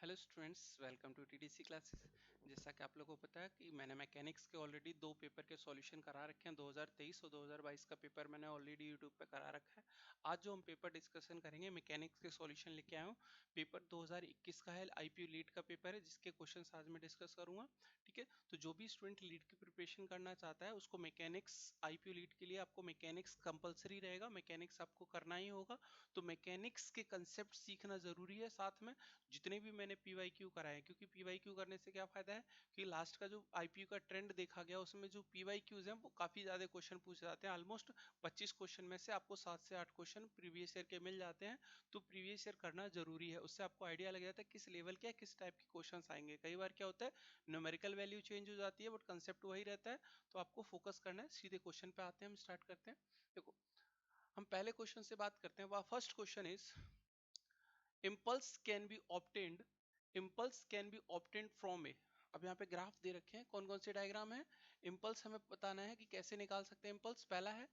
Hello students, welcome to TDC classes. जैसा कि आप लोगों को पता है कि मैंने मैकेनिक्स के ऑलरेडी दो पेपर के सॉल्यूशन करा रखे हैं। 2023 और 2022 का पेपर मैंने ऑलरेडी यूट्यूब पे करा रखा है। आज जो हम पेपर डिस्कशन करेंगे, मैकेनिक्स के सॉल्यूशन लेके आया हूँ। पेपर 2021 का है, आईपीयू लीड का पेपर है, जिसके क्वेश्चन आज मैं डिस्कस करूंगा। ठीक है, तो जो भी स्टूडेंट लीड की प्रिपरेशन करना चाहता है उसको मैकेनिक्स, आईपीयू लीड के लिए आपको मैकेनिक्स कंपलसरी रहेगा, मैकेनिक्स आपको करना ही होगा। तो मैकेनिक्स के कंसेप्ट सीखना जरूरी है साथ में, जितने भी मैंने पीवाईक्यू कराए, क्योंकि पीवाईक्यू करने से क्या फायदा है कि लास्ट का जो आईपीयू का ट्रेंड देखा गया उसमें जो पीवाईक्यूज हैं वो काफी ज्यादा क्वेश्चन पूछे जाते हैं। ऑलमोस्ट 25 क्वेश्चन में से आपको 7 से 8 क्वेश्चन प्रीवियस ईयर के मिल जाते हैं। तो प्रीवियस ईयर करना जरूरी है, उससे आपको आइडिया लग जाता है किस लेवल के किस टाइप के क्वेश्चन आएंगे। कई बार क्या होता है, न्यूमेरिकल वैल्यू चेंज हो जाती है बट कंसेप्ट वही रहता है। तो आपको फोकस करना है। सीधे क्वेश्चन पे आते हैं, हम स्टार्ट करते हैं। देखो, हम पहले क्वेश्चन से बात करते हैं। First question is impulse can be obtained impulse can be obtained from a। अब यहाँ पे ग्राफ दे रखे हैं, कौन कौन से डायग्राम है। इम्पल्स हमें बताना है कि कैसे निकाल सकते हैं इम्पल्स। पहला है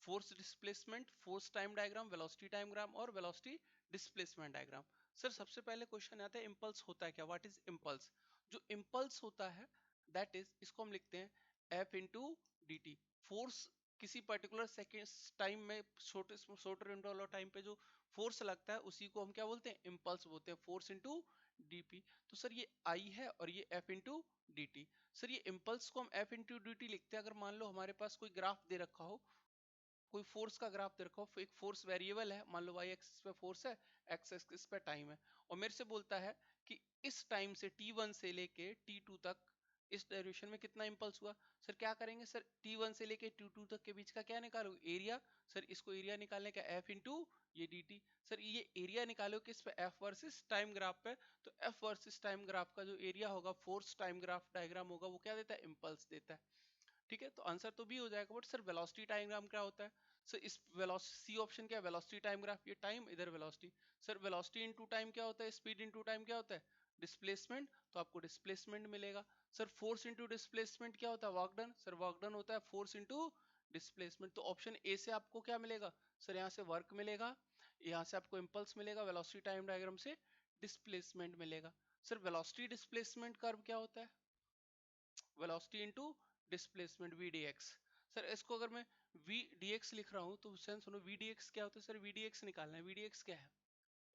force displacement, force time diagram, velocity time diagram और वेलोसिटी डिस्प्लेसमेंट डायग्राम। सर सबसे पहले क्वेश्चन आता है इम्पल्स होता है क्या, व्हाट इज इम्पल्स। जो इम्पल्स होता है दैट इज, इसको हम लिखते हैं F into D T. Force किसी पर्टिकुलर सेकेंड टाइम में, छोटे छोटे इंटरवल टाइम पे जो फोर्स लगता है उसी को हम क्या बोलते हैं, इम्पल्स बोलते हैं, फोर्स इंटू डीपी। तो सर ये आई है और ये F into D T. Sir ये इम्पल्स को हम एफ इंटू डी टी लिखते हैं अगर मान लो हमारे पास कोई ग्राफ दे रखा हो, कोई फोर्स का ग्राफ दे रखा हो, एक फोर्स वेरिएबल है, मान लो वाई एक्सिस पे फोर्स है, एक्स एक्सिस पे टाइम है, और मेरे से बोलता है कि इस टाइम से t1 से लेके t2 तक इस डायरेक्शन में कितना इंपल्स हुआ। सर क्या करेंगे, सर t1 से लेके t2 तक के बीच का क्या निकालोगे, एरिया। सर इसको एरिया निकालने का f इंटू ये dt। सर ये एरिया निकालो किस पे, f वर्सेस टाइम ग्राफ पे। तो f वर्सेस टाइम ग्राफ का जो एरिया होगा, फोर्स टाइम ग्राफ डायग्राम होगा, वो क्या देता है, इंपल्स देता है। ठीक है, तो आंसर तो भी हो जाएगा। But sir velocity time graph क्या होता है। सर इस वेलोसिटी, सी ऑप्शन क्या है, वेलोसिटी टाइम ग्राफ, ये टाइम इधर velocity. Sir velocity into time क्या होता है, स्पीड इनटू टाइम क्या होता है, डिस्प्लेसमेंट। तो आपको डिस्प्लेसमेंट मिलेगा। सर फोर्स इनटू डिस्प्लेसमेंट क्या होता है, work done. Sir work done होता है फोर्स इनटू डिस्प्लेसमेंट। तो ऑप्शन ए से आपको क्या मिलेगा, सर यहाँ से वर्क मिलेगा, यहाँ से आपको इंपल्स मिलेगा, वेलोसिटी टाइम डायग्राम से डिस्प्लेसमेंट मिलेगा। सर वेलोसिटी डिस्प्लेसमेंट कर्व क्या होता है, velocity into displacement V D X. Sir इसको अगर मैं वी डी एक्स लिख रहा हूँ तो सेंस सुनो, वी डी एक्स क्या होता है, सर वी डी एक्स निकालना है। वी डी एक्स क्या है,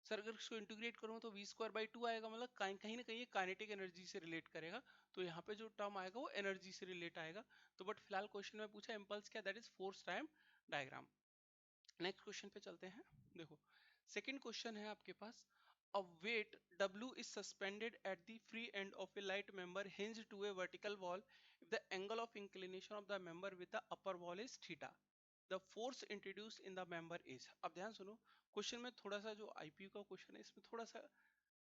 सर अगर इसको इंटीग्रेट करूँ तो वी स्क्वायर बाई टू आएगा, मतलब कहीं ना कहीं काइनेटिक एनर्जी से रिलेट करेगा। तो यहाँ पे जो टर्म आएगा वो एनर्जी से रिलेट आएगा। तो बट फिलहाल क्वेश्चन में पूछा इम्पल्स क्या, that is force time diagram. Next question पे चलते हैं। देखो, सेकंड क्वेश्चन है आपके पास, a weight W is suspended at the free end of a light member hinged to a vertical wall if the angle of inclination of the member with the upper wall is theta, the force introduced in the member is। अब ध्यान सुनो, question में थोड़ा सा जो IPU का question है इसमें थोड़ा सा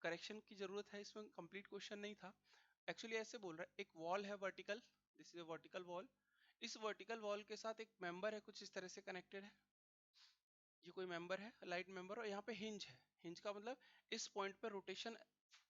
करेक्शन की जरूरत है, इसमें कंप्लीट क्वेश्चन नहीं था। एक्चुअली ऐसे बोल रहा है, एक वॉल है vertical, this is a vertical wall, इस वर्टिकल वॉल के साथ एक मेंबर है कुछ इस तरह से कनेक्टेड है। ये कोई मेंबर है, लाइट मेंबर, और यहाँ पे हिंज है। हिंज का मतलब इस पॉइंट पे रोटेशन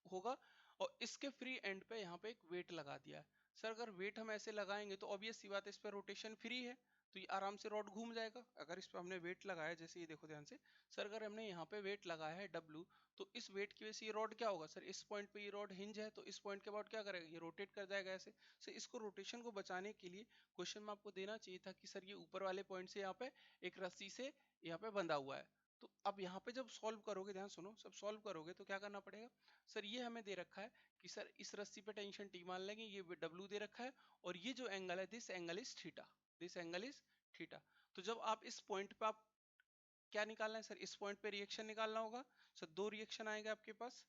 होगा, और इसके फ्री एंड पे यहाँ पे एक वेट लगा दिया है। सर अगर वेट हम ऐसे लगाएंगे तो ऑब्वियस सी बात है, इस पे रोटेशन फ्री है, तो ये आराम से रॉड घूम जाएगा। अगर इस पे हमने वेट लगाया, जैसे ये देखो ध्यान से, सर अगर हमने यहाँ पे वेट लगाया है W, तो इस वेट की वजह से ये रॉड क्या होगा, सर इस पॉइंट पे ये रॉड हिंज है, तो इस पॉइंट के बाद क्या करेगा, ये रोटेट कर जाएगा ऐसे। सर इसको रोटेशन को बचाने के लिए क्वेश्चन में आपको देना चाहिए था कि सर ये ऊपर वाले पॉइंट से यहाँ पे एक रस्सी से यहाँ पे बंधा हुआ है। तो अब यहाँ पे जब सॉल्व करोगे, ध्यान सुनो, सब सॉल्व करोगे तो क्या करना पड़ेगा, सर ये हमें दे रखा है कि सर इस रस्सी पे टेंशन टी मान लेंगे, ये W दे रखा है, और ये जो एंगल है, this angle is theta, this angle is theta. तो जब आप इस पॉइंट पे आप क्या निकालना है, सर इस पॉइंट पे रिएक्शन निकालना होगा। सर दो रिएक्शन आएगा आपके पास,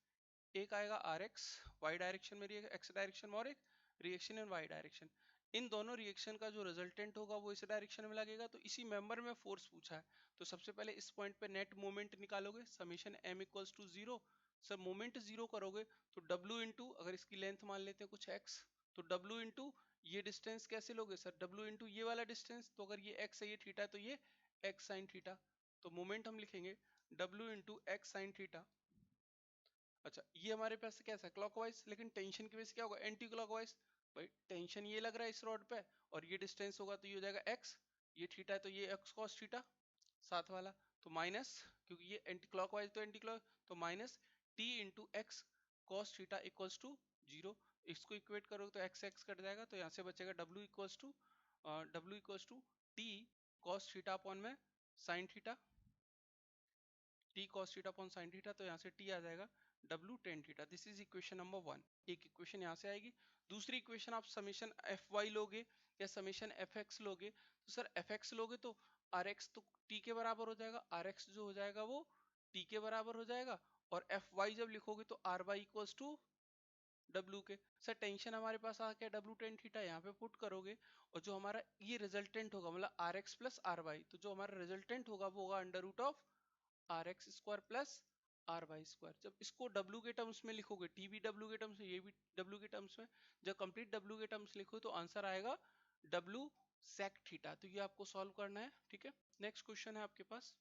एक आएगा आर एक्स वाई डायरेक्शन में, एक्स डायरेक्शन में, और एक रिएक्शन इन वाई डायरेक्शन। इन दोनों रिएक्शन का जो रिजल्टेंट होगा वो इस डायरेक्शन में लगेगा। तो इसी मेंबर में फोर्स पूछा है, तो सबसे पहले इस पॉइंट पे नेट मोमेंट निकालोगे, summation m equals to zero. Sir moment zero करोगे तो W इंटू, अगर इसकी लेंथ मान लेते हैं कुछ x, तो W इंटू ये डिस्टेंस कैसे लोगे, सर W इंटू ये वाला डिस्टेंस, तो अगर ये x है ये थीटा, तो ये x साइन थीटा। तो मोमेंट हम लिखेंगे W into x sine theta. अच्छा, ये हमारे पास कैसा है, क्लॉकवाइज, लेकिन टेंशन की वजह से क्या होगा, एंटी क्लॉकवाइज। भाई टेंशन ये लग रहा है इस रॉड पे, और ये डिस्टेंस होगा तो ये हो जाएगा x, ये थीटा है तो ये x cos थीटा साथ वाला, तो माइनस, क्योंकि ये एंटी क्लॉकवाइज तो एंटी क्लॉक, तो minus t into x cos theta equals to 0। इसको इक्वेट करोगे तो x x कट जाएगा, तो यहाँ से बचेगा w equals to t cos theta upon में sin theta, t cos theta upon sin theta, तो यहाँ से t आ जाएगा w tan theta. This is equation number 1। एक इक्वेशन यहाँ से आएगी। दूसरी इक्वेशन आप समेशन fy लोगे या समेशन fx लोगे, तो सर fx लोगे तो rx तो t के बराबर हो जाएगा, rx जो हो जाएगा वो t के बराबर हो जाएगा, और fy जब लिखोगे तो ry इक्वल्स टू w के। सर टेंशन हमारे पास आ गया w tan थीटा, यहाँ पे पुट करोगे और जो हमारा ये रिजल्टेंट होगा मतलब rx प्लस ry, तो जो हमारा रिजल्टेंट होगा वो होगा under root of R X square plus R Y square. जब इसको w के टर्म्स में लिखोगे, t भी w के टर्म्स में, ये भी w के टर्म्स में, जब कंप्लीट w के टर्म्स लिखो तो आंसर आएगा w sec थीटा। तो ये आपको सॉल्व करना है, ठीक है। नेक्स्ट क्वेश्चन है आपके पास,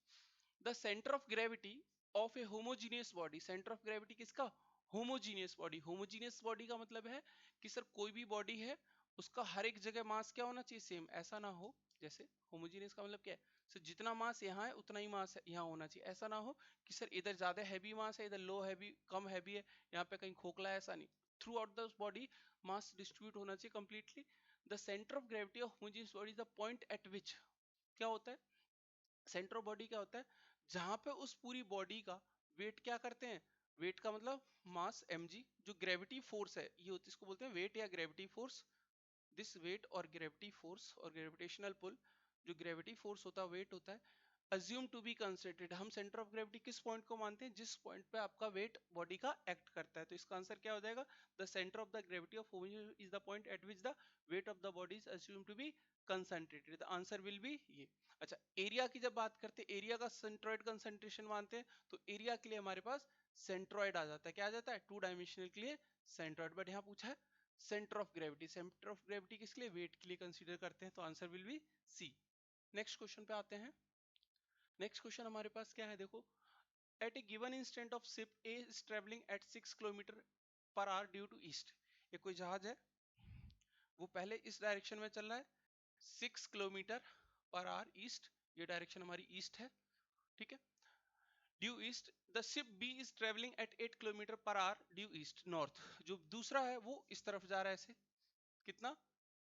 the centre of gravity of a homogeneous body. Centre of gravity किसका? Homogeneous body. होमोजीनियस बॉडी का मतलब है कि सर कोई भी बॉडी है उसका हर एक जगह मास क्या होना चाहिए? सेम। ऐसा ना हो जैसे होमोजीनियस का मतलब क्या है? सर जितना मास यहाँ है उतना ही मास यहाँ होना चाहिए। ऐसा ना हो कि सर इधर ज्यादा हैवी मास है, इधर लो हैवी कम हैवी है, यहाँ पे कहीं खोखला है, ऐसा नहीं। Through out the body mass distribute होना चाहिए completely. The centre of gravity of homogeneous body is the point at विच, क्या होता है सेंटर ऑफ बॉडी? क्या होता है जहां पे उस पूरी बॉडी का वेट क्या करते हैं? वेट का मतलब मास mg, जो ग्रेविटी फोर्स है ये होती है, इसको बोलते हैं वेट या ग्रेविटी फोर्स। दिस वेट और ग्रेविटी फोर्स और ग्रेविटेशनल पुल, जो ग्रेविटी फोर्स होता है वेट होता है, अज्यूम टू बी कंसिडर्ड। हम सेंटर ऑफ ग्रेविटी किस पॉइंट को मानते हैं? जिस पॉइंट पे आपका वेट बॉडी का एक्ट करता है। तो इसका आंसर क्या हो जाएगा? The centre of the gravity of homogeneous is the point at which the weight of the body is assume to be concentrated. The answer will be ये। अच्छा, एरिया की जब बात करते हैं, एरिया का सेंट्रॉइड कंसंट्रेशन मानते हैं, तो एरिया के लिए हमारे पास सेंट्रॉइड आ जाता है। क्या आ जाता है? टू डायमेंशनल के लिए सेंट्रॉइड। बट यहाँ पूछा है centre of gravity. Centre of gravity किस लिए? वेट के लिए कंसीडर करते हैं, तो answer will be C. Next question पे आते हैं। नेक्स्ट क्वेश्चन हमारे पास क्या है, देखो, at a given instant of ship A is travelling at 6 kilometre per hour due to east. ये कोई जहाज है, वो पहले इस डायरेक्शन में चल रहा है 6 किलोमीटर पर आवर ईस्ट, ये डायरेक्शन हमारी ईस्ट है, ठीक है, due east. The ship B is travelling at 8 kilometre per hour due east north. जो दूसरा है वो इस तरफ जा रहा है ऐसे, कितना?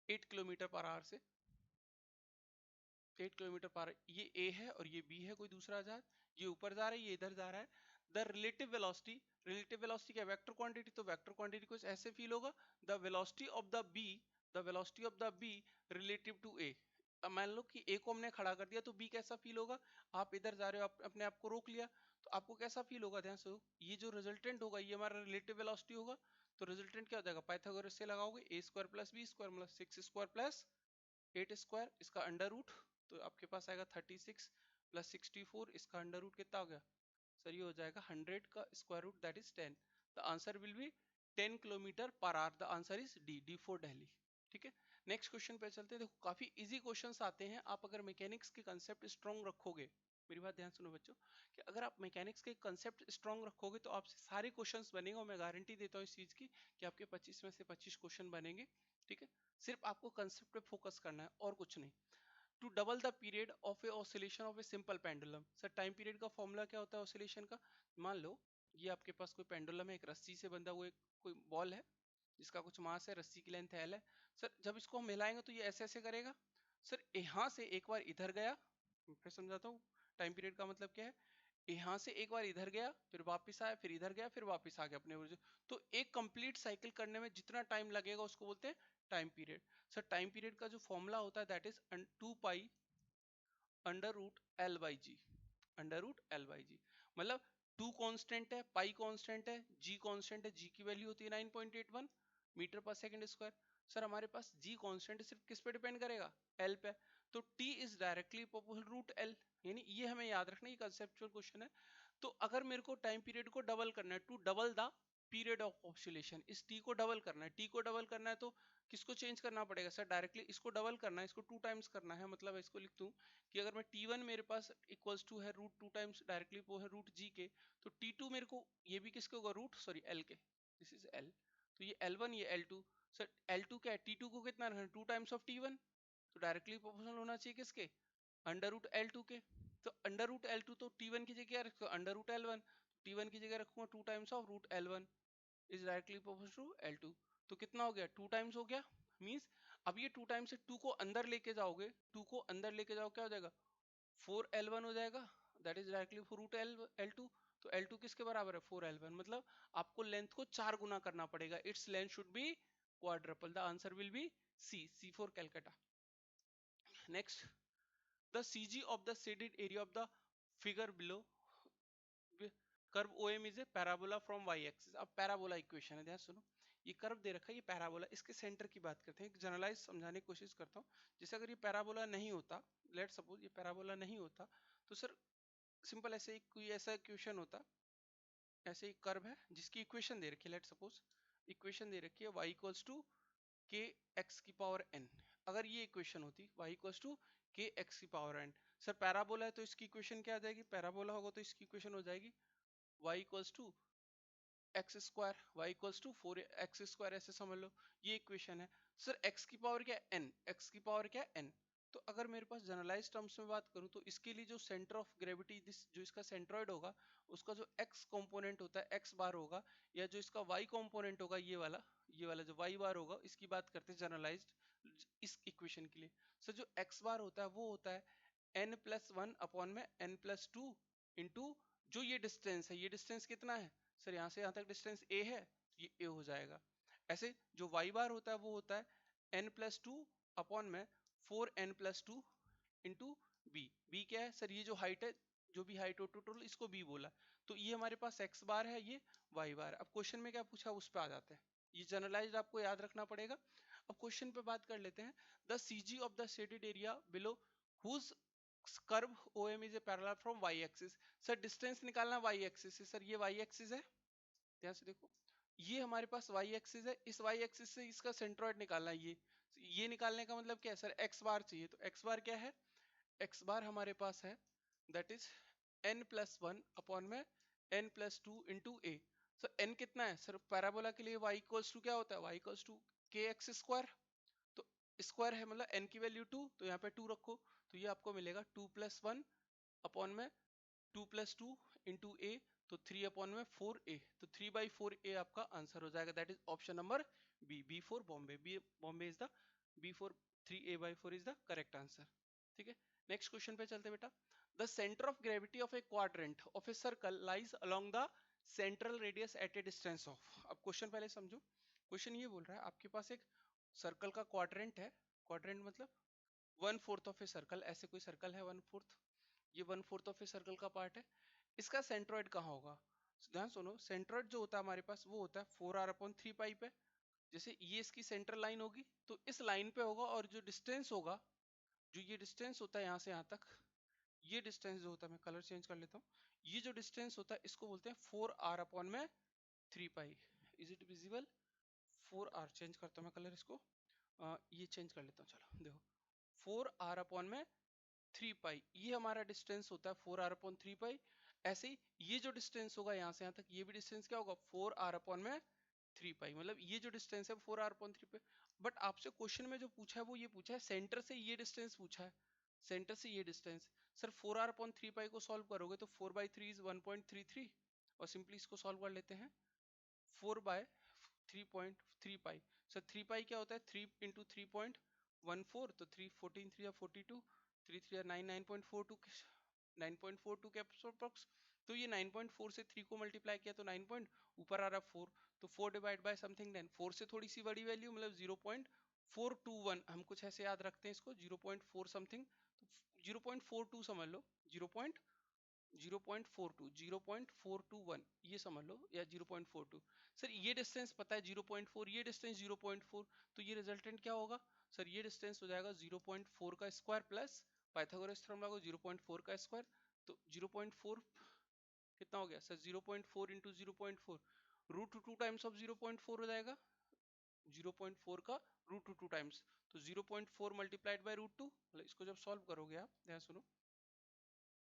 8 किलोमीटर पर आवर से, 8 किलोमीटर पर, ये ए है और ये बी है कोई दूसरा जहाज, ये ऊपर जा रहा है ये इधर जा रहा है। The relative velocity, relative velocity क्या? वेक्टर क्वांटिटी, तो वेक्टर क्वांटिटी कुछ ऐसे फील होगा, the velocity of the B, the velocity of the B relative to A. अब मान लो कि ए को हमने खड़ा कर दिया तो बी कैसा फील होगा? आप इधर जा रहे हो, आप अपने आप को रोक लिया, तो आपको कैसा फील होगा? ध्यान से, ये जो रिजल्टेंट होगा ये हमारा रिलेटिव वेलोसिटी होगा, तो रिजल्टेंट क्या हो जाएगा? पाइथागोरस से लगाओगे, ए स्क्वायर प्लस बी स्क्वायर मतलब 6 स्क्वायर प्लस 8 स्क्वायर, इसका अंडर रूट, तो आपके पास आएगा 36 प्लस 64, इसका अंडर रूट कितना हो गया सर? ये हो जाएगा 100 का square root, that is 10। The answer will be 10 kilometre per hour. The answer is D, D for Delhi, ठीक है। नेक्स्ट क्वेश्चन पे चलते हैं। देखो काफी इजी क्वेश्चंस आते हैं, आप अगर मैकेनिक्स के कंसेप्ट स्ट्रॉन्ग रखोगे, मेरी बात ध्यान सुनो बच्चों, कि अगर आप मैकेनिक्स के कंसेप्ट स्ट्रॉन्ग रखोगे तो आपसे सारे क्वेश्चंस बनेंगे, और मैं गारंटी देता हूँ इस चीज की कि आपके 25 में से 25 क्वेश्चन बनेंगे, ठीक है। सिर्फ आपको कंसेप्ट पे फोकस करना है और कुछ नहीं। To double the period of a oscillation of a simple pendulum. Sir time period का फॉर्मूला क्या होता है ऑसिलेशन का? मान लो ये आपके पास कोई पेंडुलम है, एक रस्सी से बंधा हुआ एक कोई बॉल है जिसका कुछ मास है, रस्सी की लेंथ एल है। सर जब इसको हम हिलाएंगे तो ये ऐसे ऐसे करेगा। सर यहाँ से एक बार इधर गया, फिर समझाता हूँ टाइम पीरियड का मतलब क्या है। यहाँ से एक बार इधर गया, फिर वापस आया, फिर इधर गया, फिर वापस आ गया अपने ओरिजिन। तो एक कंप्लीट साइकिल करने में जितना टाइम लगेगा उसको बोलते हैं time period. Sir time period का जो फॉर्मूला होता है that is 2 pi under root L by G, under root L by G. मतलब 2 कांस्टेंट है, पाई कांस्टेंट है, जी कांस्टेंट है, जी की वैल्यू होती है 9.81 metre per second square. Sir हमारे पास जी कांस्टेंट सिर्फ किस पे डिपेंड करेगा? एल पे। तो T is directly proportional root L, यानी ये हमें याद रखना, ये कंसेप्चुअल क्वेश्चन है। तो अगर मेरे को टाइम पीरियड को डबल करना है, to double the period of oscillation, इस टी को डबल करना है, टी को डबल करना है तो किसको चेंज करना पड़ेगा? सर डायरेक्टली इसको डबल करना है, इसको 2 टाइम्स करना है। मतलब इसको लिख दूं कि अगर मैं T1 मेरे पास इक्वल्स टू है रूट 2 टाइम्स डायरेक्टली वो है रूट जी के, तो T2 मेरे को ये भी किसके होगा? रूट सॉरी एल के, दिस इज एल, तो ये L1 ये L2। सर L2 क्या है? T2 को कितना रखना है? 2 टाइम्स ऑफ T1, तो डायरेक्टली प्रोपोर्शनल होना चाहिए किसके? अंडर रूट L2 के। तो अंडर रूट L2 तो T1 की जगह रखो अंडर रूट L1, T1 की जगह रखूंगा 2 times of root L1, is directly proportional to L2। तो कितना हो गया, 2 टाइम्स हो गया। मींस अब ये 2 टाइम्स से 2 को अंदर लेके जाओगे, 2 को अंदर लेके जाओ क्या हो जाएगा, 4L1 हो जाएगा। That is directly for root L2। तो L2 किसके बराबर है, 4L1। मतलब आपको लेंथ को 4 गुना करना पड़ेगा। Its length should be quadruple. The answer will B C for Calcutta. Next, the CG of the shaded area of the figure below curve OM is a parabola from y-axis। अब parabola equation है, ध्यान सुनो। ये curve दे रखा है, ये parabola, इसके centre की बात करते हैं। एक जनरलाइज समझाने की कोशिश करता हूँ। जैसे अगर ये पैराबोला नहीं होता, लेट सपोज ये पैराबोला नहीं होता, तो सर सिंपल ऐसे कोई ऐसा इक्वेशन होता, ऐसे एक कर्व है जिसकी इक्वेशन दे रखी है। लेट सपोज इक्वेशन दे रखी है y इक्वल्स टू के एक्स की पावर n। अगर ये इक्वेशन होती y इक्वल्स टू के एक्स की पावर n, सर पैराबोला है तो इसकी इक्वेशन क्या आ जाएगी, पैराबोला होगा तो इसकी इक्वेशन हो जाएगी y equals to x square, y equals to 4x square, ऐसे समझ लो ये इक्वेशन है। सर x की पावर क्या है n, x की पावर क्या है n। तो अगर मेरे पास जनरलाइज टर्म्स में बात करूं तो इसके लिए जो सेंटर ऑफ ग्रेविटी, जो इसका सेंट्रॉइड होगा, उसका जो x कंपोनेंट होता है x बार होगा, या जो इसका y कंपोनेंट होगा ये वाला जो y बार होगा, इसकी बात करते हैं जनरलाइज्ड इस इक्वेशन के लिए। सर जो x बार होता है वो होता है n+1 अपॉन में n+2 इंटू जो ये डिस्टेंस है, ये डिस्टेंस कितना है सर, यहाँ से यहाँ तक डिस्टेंस a है, ये a हो जाएगा। ऐसे जो y बार होता है वो होता है n+2 अपॉन में 4n+2 इंटू b क्या है सर, ये जो हाइट है, जो भी हाइट हो टोटल, इसको b बोला। तो ये हमारे पास x बार है, ये y बार है। अब क्वेश्चन में क्या पूछा उस पर आ जाते हैं, ये जनरलाइज्ड आपको याद रखना पड़ेगा। अब क्वेश्चन पे बात कर लेते हैं। The CG of the shaded area below whose curve OM is a parallel from y axis. Sir distance निकालना y एक्सिस से, सर ये y एक्सिस है, ध्यान से देखो, ये हमारे पास y एक्सिस है। इस y एक्सिस से इसका सेंट्रॉइड निकालना है। ये निकालने का मतलब क्या है सर, x बार चाहिए। तो x बार क्या है, x बार हमारे पास है दैट इज n+1 अपॉन में n+2 into a। Sir n कितना है सर, पैराबोला के लिए y इक्वल्स टू क्या होता है, y इक्वल्स टू के एक्स स्क्वायर। तो स्क्वायर है मतलब n की वैल्यू 2, तो यहाँ पे 2 रखो, तो ये आपको मिलेगा 2+1 अपॉन में 2+2 इंटू ए, तो 3 अपॉन में 4a। तो 3/4a आपका आंसर हो जाएगा। That is option number B for Bombay. B Bombay is the B for 3a/4 is the correct answer. ठीक है, नेक्स्ट क्वेश्चन पे चलते बेटा। The centre of gravity of a quadrant of a circle lies along the central radius at a distance of. अब question पहले समझो। Question ये बोल रहा है आपके पास एक सर्कल का क्वाड्रेंट है। क्वाड्रेंट मतलब 1/4 ऑफ ए सर्कल, ऐसे कोई सर्कल है 1/4, ये 1/4 ऑफ ए सर्कल का पार्ट है। इसका सेंट्रॉइड कहाँ होगा, ध्यान सुनो। सेंट्रॉइड जो होता है हमारे पास वो होता है 4r/3 पे। जैसे ये इसकी सेंटर लाइन होगी तो इस लाइन पे होगा, और जो डिस्टेंस होगा, जो ये डिस्टेंस होता है यहाँ से यहाँ तक, ये डिस्टेंस जो होता है, मैं कलर चेंज कर लेता हूँ, ये जो डिस्टेंस होता है इसको बोलते हैं 4r/3। Is it visible, 4r change करता हूँ मैं कलर इसको, ये चेंज कर लेता हूँ। चलो देखो, 4r/3, ये हमारा डिस्टेंस होता है 4r/3। ऐसे ही ये जो डिस्टेंस होगा यहाँ से यहाँ तक, ये भी डिस्टेंस क्या होगा 4r/3। मतलब ये जो डिस्टेंस है 4r/3। बट आपसे क्वेश्चन में जो पूछा है वो ये पूछा है सेंटर से ये डिस्टेंस पूछा है, सेंटर से ये डिस्टेंस। सर 4r/3 को सॉल्व करोगे तो 4/3 इज 1.33, और सिंपली इसको सॉल्व कर लेते हैं। 4/3.3 सर 3 क्या होता है, 3 इंटू 3.14, तो 3 14 3 42, 3 3 9 9.42, 9.42 के अप्रोक्स। तो ये 9.4 से 3 को मल्टीप्लाई किया तो 9 पॉइंट ऊपर आ रहा 4, तो 4 डिवाइड बाय समथिंग 9, 4 से थोड़ी सी बड़ी वैल्यू मतलब 0.421, हम कुछ ऐसे याद रखते हैं इसको 0.4 समथिंग, तो 0.42 समझ लो, 0.421 ये समझ लो, या 0.42। सर ये डिस्टेंस पता है 0.4, ये डिस्टेंस 0.4, तो ये रिजल्टेंट क्या होगा सर, ये डिस्टेंस हो जाएगा 0.4 का स्क्वायर प्लस पाइथागोरस थ्योरम लागू 0.4 का स्क्वायर। तो 0.4 कितना हो गया सर, 0.4 इंटू 0.4, √2 टाइम्स ऑफ 0.4 हो जाएगा, 0.4 का √2 टाइम्स, तो 0.4 मल्टीप्लाइड बाय √2। मतलब इसको जब सॉल्व करोगे आप, ध्यान सुनो,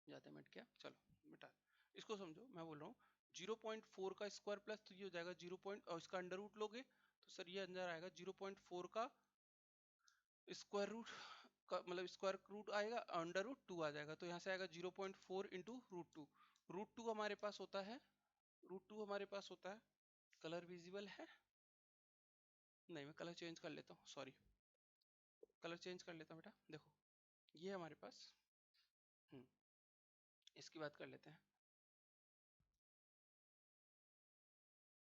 जाते मिट क्या, चलो मिटा, इसको समझो। मैं बोल रहा हूँ 0.4 का स्क्वायर प्लस, तो ये हो जाएगा 0 और इसका अंडर रूट लोगे तो सर ये अंदर आएगा 0.4 का स्क्वायर रूट का, मतलब स्क्वायर रूट आएगा, अंडर रूट 2 आ जाएगा, तो यहाँ से आएगा 0.4 इंटू √2। √2 हमारे पास होता है, √2 हमारे पास होता है कलर विजिबल है? नहीं, मैं कलर चेंज कर लेता हूँ, सॉरी, कलर चेंज कर लेता हूँ बेटा। देखो ये है हमारे पास, इसकी बात कर लेते हैं।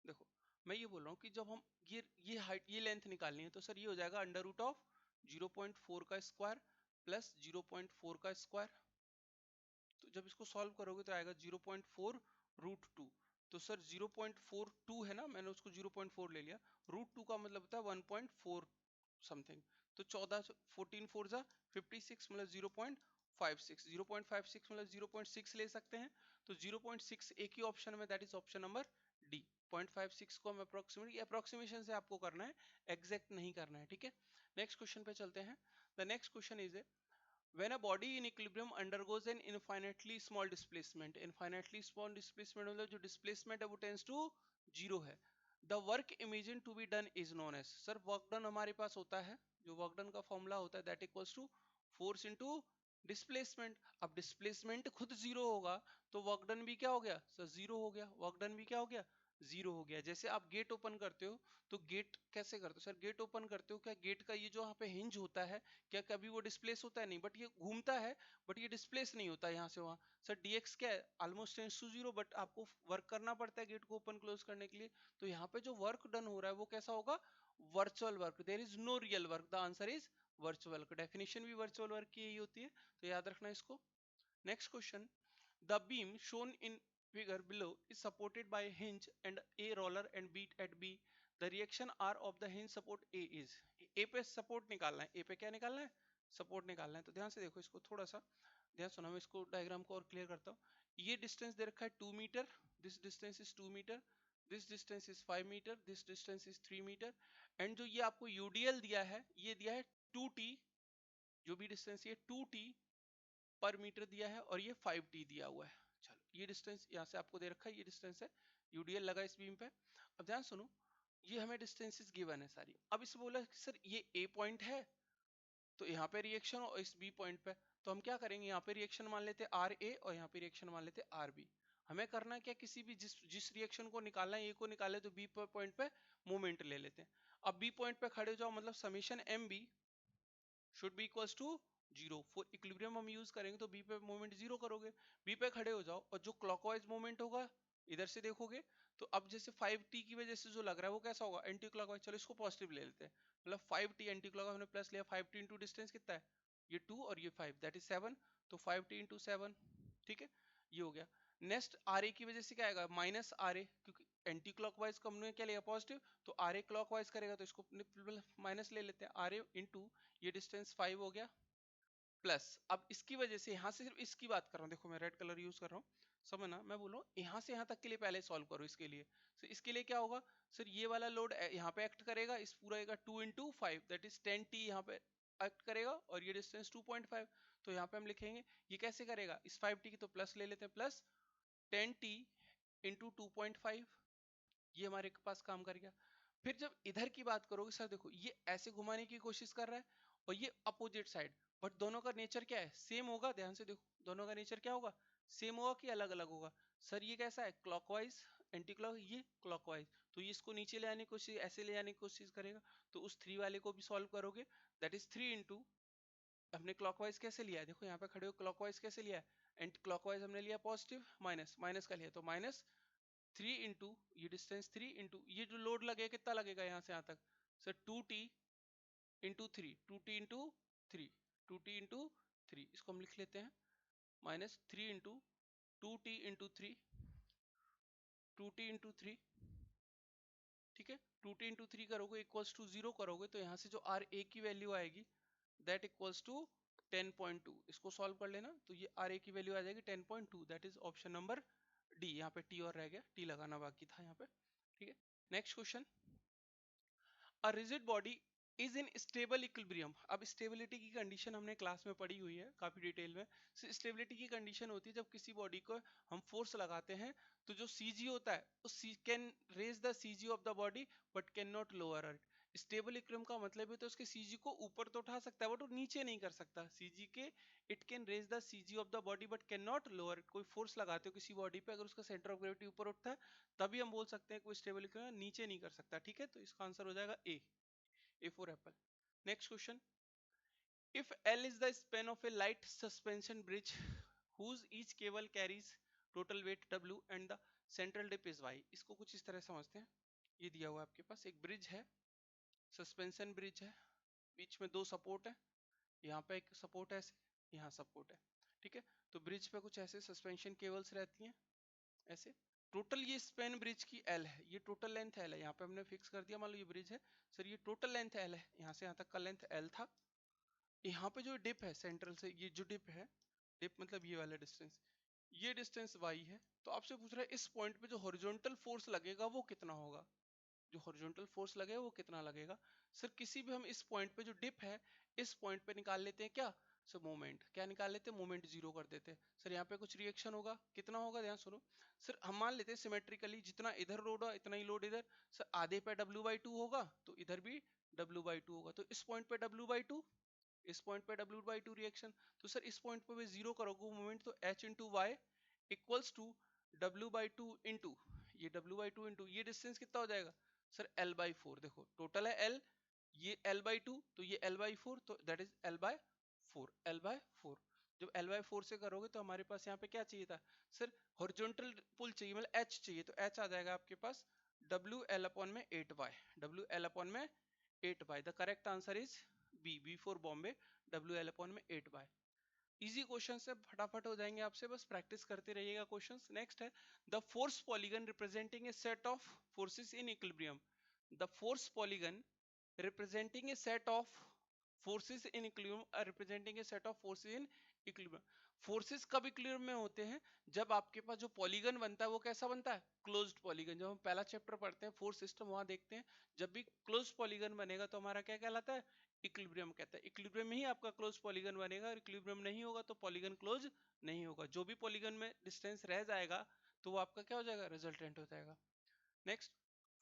देखो मैं ये बोल रहा हूँ कि जब हम ये हाइट, ये लेंथ निकालनी है, तो सर ये हो जाएगा अंडर रूट ऑफ 0.4 का स्क्वायर प्लस 0.4 का स्क्वायर। तो जब इसको सॉल्व करोगे तो आएगा 0.4 रूट 2। तो सर 0.42 है ना, मैंने उसको 0.4 ले लिया, रूट 2 का मतलब होता है 1.4 समथिंग। तो 14 14 4 जा 56 मतलब 0.56, 0.56 मतलब 0.6 ले सकते हैं। तो 0.6 एक ही ऑप्शन में, that is option number D. 0.56 को हम अप्रोक्सीमेशन से आपको करना है, एग्जैक्ट नहीं करना है, ठीक है। नेक्स्ट क्वेश्चन पे चलते हैं। The next question is when a body in equilibrium undergoes an infinitely small displacement, infinitely small displacement मतलब जो displacement है वो tends to 0 है, the work imagined to be done is known as, sir work done हमारे पास होता है, जो work done का फॉर्मूला होता है that equals to force into displacement। अब displacement खुद 0 होगा तो work done भी क्या हो गया सर, 0 हो गया, work done भी क्या हो गया, 0 हो गया। जैसे आप गेट ओपन करते हो तो गेट कैसे करते हो सर, गेट ओपन करते हो, क्या गेट का ये जो यहाँ पे हिंज होता है, क्या कभी वो डिस्प्लेस होता है? नहीं, बट ये घूमता है, बट ये डिस्प्लेस नहीं होता यहाँ से वहां। सर dx क्या है, ऑलमोस्ट टेंड्स टू 0, बट आपको वर्क करना पड़ता है गेट को ओपन क्लोज करने के लिए। तो यहाँ पे जो वर्क डन हो रहा है वो कैसा होगा, virtual work, there is no real work, the answer is virtual work. Definition भी वर्चुअल वर्क की यही होती है, तो याद रखना इसको। Next question, the beam shown in figure below is supported by a hinge and a roller and beat at B. The reaction R of the hinge support A is, A पे support निकालना है, A पे क्या निकालना है, support निकालना है। तो ध्यान से देखो इसको, थोड़ा सा ध्यान सुनो, मैं इसको डायग्राम को और क्लियर करता हूँ। ये डिस्टेंस दे रखा है 2 metre, this distance is 2 metre, this distance is 5 metre, this distance is 3 metre, and जो ये आपको यूडीएल दिया है, ये दिया है 2t, जो भी डिस्टेंस ये 2t पर मीटर दिया है, और ये 5t दिया हुआ है। चलो ये डिस्टेंस यहाँ से आपको दे रखा है, ये डिस्टेंस है, यूडीएल लगा इस बीम पे। अब ध्यान सुनो, ये हमें डिस्टेंसेस गिवन है सारी। अब इसे बोला कि सर ये ए पॉइंट है, तो यहाँ पे रिएक्शन और इस बी पॉइंट पे, तो हम क्या करेंगे, यहाँ पे रिएक्शन मान लेते आर ए और यहाँ पे रिएक्शन मान लेते आर बी। हमें करना है क्या, किसी भी जिस रिएक्शन को निकालना है, ए को निकाले तो बी पॉइंट पे मोमेंट ले लेते हैं। अब बी पॉइंट पे खड़े हो जाओ, मतलब summation M B should be equals to 0। For equilibrium हम यूज करेंगे तो बी पे मोमेंट 0 करोगे, बी पे खड़े हो जाओ, और जो क्लॉकवाइज मोमेंट होगा इधर से देखोगे, तो अब जैसे 5t की वजह से जो लग रहा है वो कैसा होगा, एंटी क्लॉकवाइज। चलो इसको पॉजिटिव ले लेते हैं, मतलब 5t एंटी क्लॉकवाइज, हमने प्लस लिया, 5t इंटू डिस्टेंस कितना है, ये 2 और ये 5, दैट इज 7, तो 5t इंटू 7, ठीक है, ये हो गया। नेक्स्ट आर ए की वजह से क्या आएगा, माइनस आर ए, क्योंकि एंटी क्लॉकवाइज का हमने क्या लिया पॉजिटिव, तो आर ए क्लॉकवाइज करेगा, तो इसको माइनस ले लेते हैं, आर ए इंटू ये डिस्टेंस 5 हो गया, प्लस अब इसकी वजह से यहाँ से सिर्फ इसकी बात कर रहा हूँ, देखो मैं रेड कलर यूज कर रहा हूँ, समझना, मैं बोल रहा हूँ यहाँ से यहाँ तक के लिए पहले सॉल्व करो इसके लिए। तो इसके लिए क्या होगा सर, ये वाला लोड यहाँ पे एक्ट करेगा, इस पूरा 2 इंटू 5 दैट इज 10t यहाँ पे एक्ट करेगा, और ये डिस्टेंस 2.5, तो यहाँ पे हम लिखेंगे ये कैसे करेगा, इस 5t की तो प्लस ले लेते हैं, प्लस 10t इंटू 2.5, ये हमारे पास काम कर गया। फिर जब इधर की बात करोगे सर, देखो ये ऐसे घुमाने की कोशिश कर रहा है और ये अपोजिट साइड, बट दोनों का नेचर क्या है, सेम होगा। ध्यान से देखो, दोनों का नेचर क्या होगा, सेम होगा कि अलग अलग होगा। सर ये कैसा है, क्लॉकवाइज एंटी क्लॉक, ये क्लॉकवाइज, तो ये इसको नीचे ले आने की कोशिश, ऐसे ले आने की कोशिश करेगा, तो उस 3 वाले को भी सॉल्व करोगे, दैट इज 3 इंटू, हमने क्लॉकवाइज कैसे लिया है, देखो यहाँ पे खड़े हो, क्लॉकवाइज कैसे लिया है, एंटी क्लॉकवाइज हमने लिया पॉजिटिव, माइनस माइनस का लिया, तो माइनस 3 इंटू ये डिस्टेंस, 3 इंटू ये जो लोड लगेगा कितना लगेगा यहाँ से यहाँ तक, sir 2t into 3, 2t into 3, 2t into 3, इसको हम लिख लेते हैं, minus 3 into 2t into 3, 2t into 3, ठीक है, 2t इंटू 3 करोगे इक्वल्स टू 0 करोगे, तो यहाँ से जो आर ए की वैल्यू आएगी दैट इक्वल्स टू 10.2, इसको सॉल्व कर लेना, तो ये आर ए की वैल्यू आ जाएगी 10.2, that is option number D. यहाँ पे टी और रह गया, टी लगाना बाकी था यहाँ पे, ठीक है। Next question, a rigid body is in stable equilibrium. अब स्टेबिलिटी की कंडीशन हमने क्लास में पढ़ी हुई है काफी डिटेल में। स्टेबिलिटी की कंडीशन होती है जब किसी बॉडी को हम फोर्स लगाते हैं, तो जो सीजी होता है, can raise the CG of the body but can not lower it. Stable equilibrium का मतलब है तो उसके सीजी को ऊपर तो उठा सकता है बट वो नीचे नहीं कर सकता सीजी के। It can raise the CG of the body but can not lower. कोई फोर्स लगाते हो किसी बॉडी पे, अगर उसका सेंटर ऑफ ग्रेविटी ऊपर उठता है तभी हम बोल सकते हैं कोई स्टेबल इक्विलिब्रियम नीचे नहीं कर सकता। ठीक है, तो इसका आंसर हो जाएगा ए for Apple. Next question, if L is the span of a light suspension bridge whose each cable carries total weight W and the central dip is Y। इसको कुछ इस तरह समझते हैं। ये दिया हुआ है आपके पास, एक ब्रिज है, सस्पेंशन ब्रिज है, बीच में दो सपोर्ट है, यहाँ पे एक सपोर्ट है ऐसे, यहाँ सपोर्ट है। ठीक है, तो ब्रिज पे कुछ ऐसे सस्पेंशन केबल्स रहती हैं ऐसे। टोटल ये स्पेन ब्रिज की एल है, ये टोटल लेंथ एल है, यहाँ पे हमने फिक्स कर दिया, मान लो ये ब्रिज है सर, ये टोटल लेंथ एल है, यहाँ से यहाँ तक का लेंथ एल था। यहाँ पे जो डिप है सेंट्रल से, ये जो डिप है, डिप मतलब ये वाला डिस्टेंस, ये डिस्टेंस y है। तो आपसे पूछ रहा है इस पॉइंट पे जो हॉरिजॉन्टल फोर्स लगेगा वो कितना होगा, जो हॉरिजॉन्टल फोर्स लगेगा वो कितना लगेगा। सर किसी भी हम इस पॉइंट पे जो डिप है इस पॉइंट पे निकाल लेते हैं क्या सर, मोमेंट। क्या निकाल लेते हैं, मोमेंट जीरो कर देते हैं। सर यहाँ पे कुछ रिएक्शन होगा, कितना होगा ध्यान सुनो। सर हम मान लेते हैं सिमेट्रिकली जितना इधर लोड है इतना ही लोड इधर। सर आधे पे W/2 होगा तो इधर भी W/2 होगा, तो इस पॉइंट पे W/2, इस पॉइंट पे W/2 रिएक्शन। तो सर इस पॉइंट पे भी जीरो करोगे मोमेंट, तो H into y equals to W/2 into ये W/2 इंटू ये डिस्टेंस कितना हो जाएगा सर L/4। देखो टोटल है L, ये L/2 तो ये L/4, तो दैट इज L/4, L/4। जब L/4 से करोगे तो हमारे पास यहाँ पे क्या चाहिए था सर, हॉरिजॉन्टल पुल चाहिए, मतलब H चाहिए, तो H आ जाएगा आपके पास WL/8y, WL/8y। The correct answer is B for Bombay, WL/8y। Easy question है, फटाफट हो जाएंगे आपसे, बस प्रैक्टिस करते रहिएगा क्वेश्चंस। नेक्स्ट है the force polygon representing a set of forces in equilibrium. The force polygon representing a set of forces in equilibrium, representing a set of forces in equilibrium। Forces कब equilibrium में होते हैं, जब आपके पास जो polygon बनता है वो कैसा बनता है, क्लोज्ड पॉलीगन। जब हम पहला चैप्टर पढ़ते हैं फोर्स सिस्टम वहां देखते हैं, जब भी क्लोज्ड पॉलीगन बनेगा तो हमारा क्या कहलाता है, इक्विलिब्रियम कहता है। इक्विलिब्रियम में ही आपका क्लोज पॉलीगन बनेगा, और इक्विलिब्रियम नहीं होगा तो पॉलीगन क्लोज नहीं होगा। जो भी पॉलीगन में डिस्टेंस रह जाएगा तो वो आपका क्या हो जाएगा, रिजल्टेंट हो जाएगा। Next,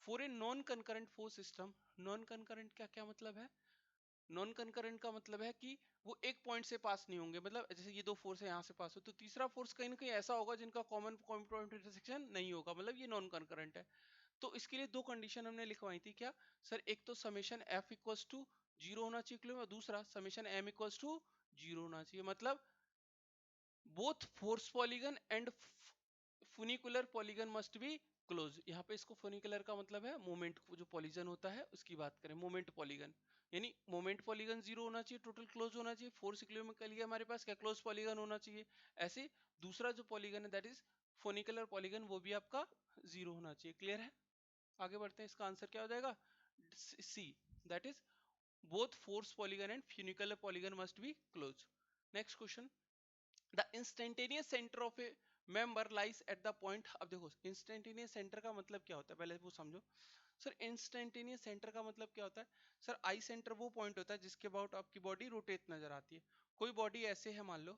for a non concurrent force system. Non concurrent का क्या मतलब है, नॉन कंकरेंट का मतलब है कि वो एक पॉइंट से पास नहीं होंगे, मतलब जैसे ये दो फोर्स है यहाँ से पास हो तो तीसरा फोर्स कहीं ना कहीं ऐसा होगा जिनका कॉमन पॉइंट इंटरसेक्शन नहीं होगा, मतलब ये नॉन कंकरेंट है। तो इसके लिए दो कंडीशन हमने लिखवाई थी क्या सर, एक तो summation F equals to zero होना चाहिए, और दूसरा summation M equals to zero होना चाहिए। मतलब both force polygon and funicular polygon must be close. यहाँ पे इसको फुनिकुलर का मतलब है मोमेंट, जो पॉलीगन होता है उसकी बात करें, मोमेंट पॉलीगन, यानी मोमेंट पॉलीगन जीरो होना चाहिए, टोटल क्लोज होना चाहिए। फोर्स इक्विलिब्रियम के लिए हमारे पास क्या क्लोज पॉलीगन होना चाहिए। ऐसे दूसरा जो पॉलीगन है दैट इज फोनिकुलर पॉलीगन, वो भी आपका जीरो होना चाहिए। क्लियर है, आगे बढ़ते हैं। इसका आंसर क्या हो जाएगा, C, that is both force polygon and funicular polygon must be close. Next question, the instantaneous centre of a member lies at the point. अब देखो इंस्टेंटेनियस सेंटर का मतलब क्या होता है, पहले वो समझो। सर इंस्टेंटेनियस सेंटर का मतलब क्या होता है सर, आई सेंटर वो पॉइंट होता है जिसके अबाउट आपकी बॉडी रोटेट नजर आती है। कोई बॉडी ऐसे है मान लो,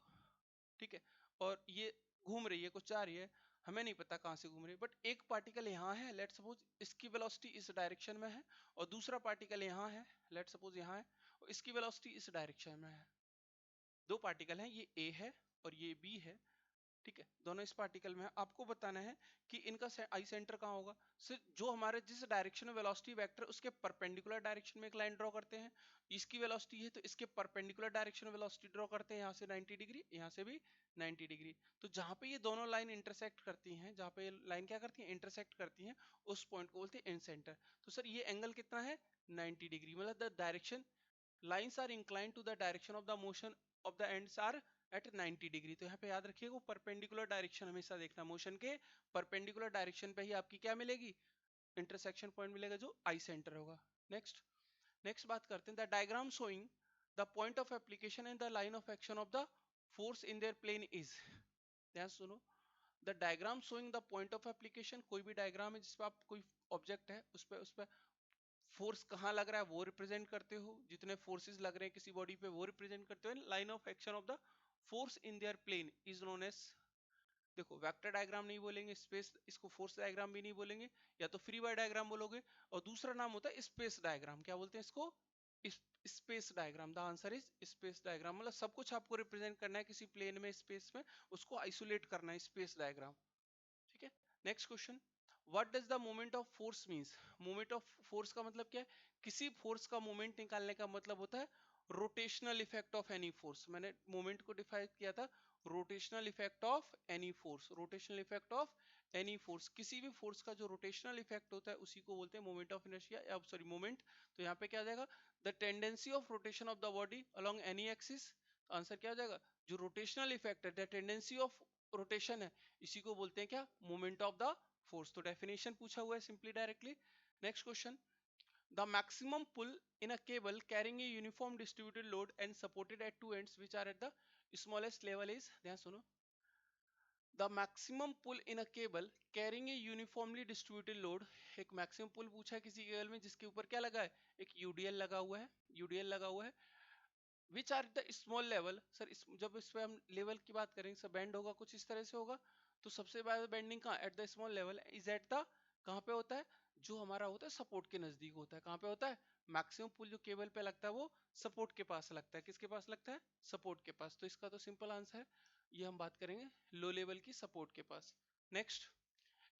ठीक है, और ये घूम रही है, कुछ जा रही है, हमें नहीं पता कहाँ से घूम रही है, बट एक पार्टिकल यहाँ है, लेट सपोज इसकी वेलोसिटी इस डायरेक्शन में है, और दूसरा पार्टिकल यहाँ है, लेट सपोज यहाँ है, और इसकी वेलोसिटी इस डायरेक्शन में है। दो पार्टिकल हैं, ये ए है और ये बी है, ठीक है, दोनों इस पार्टिकल में है। आपको बताना है कि इनका आई सेंटर कहाँ होगा। सिर्फ जो हमारे जिस डायरेक्शन में वेलोसिटी वेक्टर उसके परपेंडिकुलर डायरेक्शन में एक लाइन ड्रॉ करते हैं। इसकी वेलोसिटी है तो इसके परपेंडिकुलर डायरेक्शन में वेलोसिटी ड्रॉ करते हैं, यहाँ से 90 डिग्री, यहाँ से भी 90 डिग्री। तो जहाँ पे ये दोनों लाइन इंटरसेक्ट करती हैं, जहाँ पे ये लाइन क्या करती है, इंटरसेक्ट करती हैं, उस पॉइंट को बोलते हैं इन सेंटर। तो सर ये एंगल कितना है, 90 डिग्री, मतलब the direction lines are incline to the direction of the motion of the ends are at 90 degree. तो यहाँ पे याद रखिएगा परपेंडिकुलर डायरेक्शन हमेशा देखना, मोशन के परपेंडिकुलर डायरेक्शन पे ही आपकी क्या मिलेगी, इंटरसेक्शन पॉइंट मिलेगा जो आई सेंटर होगा। नेक्स्ट, नेक्स्ट बात करते हैं the diagram showing the point of application and the line of action of the force in their plane is. ध्यान सुनो, the diagram showing the point of application, कोई भी डायग्राम है जिसपे आप कोई ऑब्जेक्ट है उस पे फोर्स कहाँ लग रहा है वो रिप्रेजेंट करते हो, जितने फोर्सेस लग रहे हैं किसी बॉडी पे वो रिप्रेजेंट करते हो। Line of action of the force in their plane is known as देखो वेक्टर डायग्राम नहीं बोलेंगे, स्पेस, इसको फोर्स डायग्राम भी नहीं बोलेंगे, या तो फ्री बॉडी डायग्राम बोलोगे, और दूसरा नाम होता है स्पेस डायग्राम। क्या बोलते हैं इसको? Space diagram. The answer is space diagram. मतलब सब कुछ आपको रिप्रेजेंट करना है किसी प्लेन में, स्पेस में, उसको आइसोलेट करना है, स्पेस डायग्राम। ठीक है। Next question, what does the moment of force means? Moment of force का मतलब क्या है? किसी फोर्स का मोमेंट निकालने का मतलब होता है rotational effect of any force. मैंने मोमेंट को डिफाइन किया था rotational effect of any force. Rotational effect of any force, किसी भी फोर्स का जो रोटेशनल इफेक्ट होता है उसी को बोलते हैं मोमेंट ऑफ इनर्शिया, या सॉरी मोमेंट। तो यहाँ पे क्या आ जाएगा? The tendency of rotation of the body along any axis. Answer क्या हो जाएगा? जो रोटेशनल इफेक्ट है, द टेंडेंसी ऑफ रोटेशन है, इसी को बोलते हैं क्या? Moment of the force. तो डेफिनेशन पूछा हुआ है simply directly. Next question, the maximum pull in a cable carrying a uniform distributed load and supported at two ends which are at the smallest level is, ध्यान सुनो, the maximum pull in a cable carrying a uniformly distributed load. एक maximum pull पूछा है किसी cable में जिसके ऊपर क्या लगा है? एक यूडीएल लगा हुआ है, यूडीएल लगा हुआ है। Which are the small level, sir जब इस पे हम लेवल की बात करेंगे सर बैंड होगा कुछ इस तरह से होगा। तो सबसे ज्यादा बेंडिंग कहाँ? At the small level is at the, कहाँ पे होता है? जो हमारा होता है सपोर्ट के नजदीक होता है। कहाँ पे होता है? मैक्सिमम पुल जो केबल पे लगता है वो सपोर्ट के पास लगता है। किसके पास लगता है? सपोर्ट के पास। तो इसका तो सिंपल आंसर है, ये हम बात करेंगे लो लेवल की सपोर्ट के पास। Next,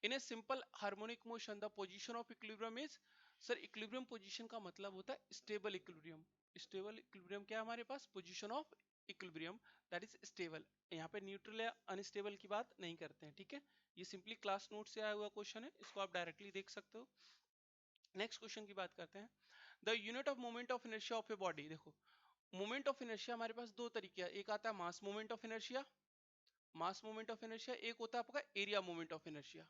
in a simple harmonic motion the position of equilibrium is, sir equilibrium position का मतलब होता है स्टेबल इक्विलिब्रियम। स्टेबल इक्विलिब्रियम क्या है हमारे पास? Position of equilibrium that is stable. यहाँ पे न्यूट्रल या अनस्टेबल की बात नहीं करते हैं, ठीक है। ये सिंपली क्लास नोट से आया हुआ क्वेश्चन है, इसको आप डायरेक्टली देख सकते हो। नेक्स्ट क्वेश्चन की बात करते हैं, the unit of moment of inertia of a body. देखो मोमेंट ऑफ इनर्शिया हमारे पास दो तरीके हैं, एक आता है mass moment of inertia, mass moment of inertia, एक होता है आपका area moment of inertia.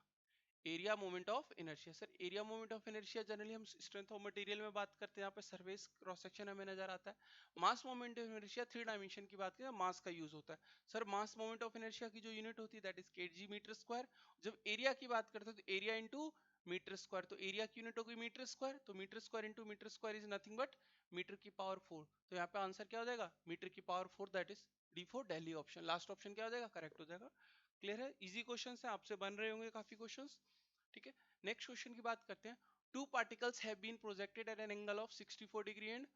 Area moment of inertia, sir area moment of inertia generally हम स्ट्रेंथ ऑफ मटेरियल में बात करते हैं, यहाँ पे सरफेस क्रॉस सेक्शन हमें नजर आता है। Mass moment of inertia three dimension की बात करें, मास का यूज होता है। Sir mass moment of inertia की जो यूनिट होती है that is KG metre square. जब एरिया की बात करते हैं तो एरिया इंटू मीटर स्क्वायर, तो एरिया की यूनिट होगी मीटर स्क्वायर, तो metre square into metre square is nothing but metre की पावर 4। तो यहाँ पे आंसर क्या हो जाएगा? मीटर की power 4, that is D for Delhi option. Last option क्या हो जाएगा? करेक्ट हो जाएगा। क्लियर है? इजी क्वेश्चन है, आपसे बन रहे होंगे काफी क्वेश्चन, ठीक है। नेक्स्ट क्वेश्चन की बात करते हैं, two particles have been projected at an angle of 64 degree and,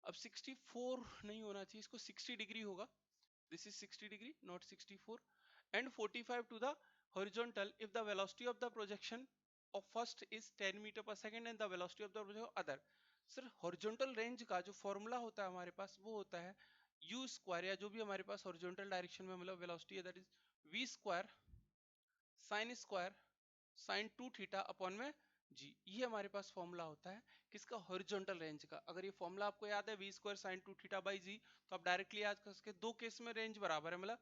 अब 64 नहीं होना चाहिए, इसको 60 डिग्री होगा। This is 60 degree not 64, and 45 to the horizontal if the velocity of the projection of first is 10 metre per second and the velocity of the projection other. Sir horizontal range का जो formula होता है हमारे पास वो होता है you square, या जो भी हमारे पास हॉरिजॉन्टल डायरेक्शन में मतलब वेलोसिटी है that is v square square sine 2 theta upon में जी। ये हमारे पास फॉर्मूला होता है किसका? हॉरिजॉन्टल रेंज का। अगर ये फॉर्मूला आपको याद है v square sine 2 theta by g, तो आप डायरेक्टली याद कर सकते, दो केस में रेंज बराबर है, मतलब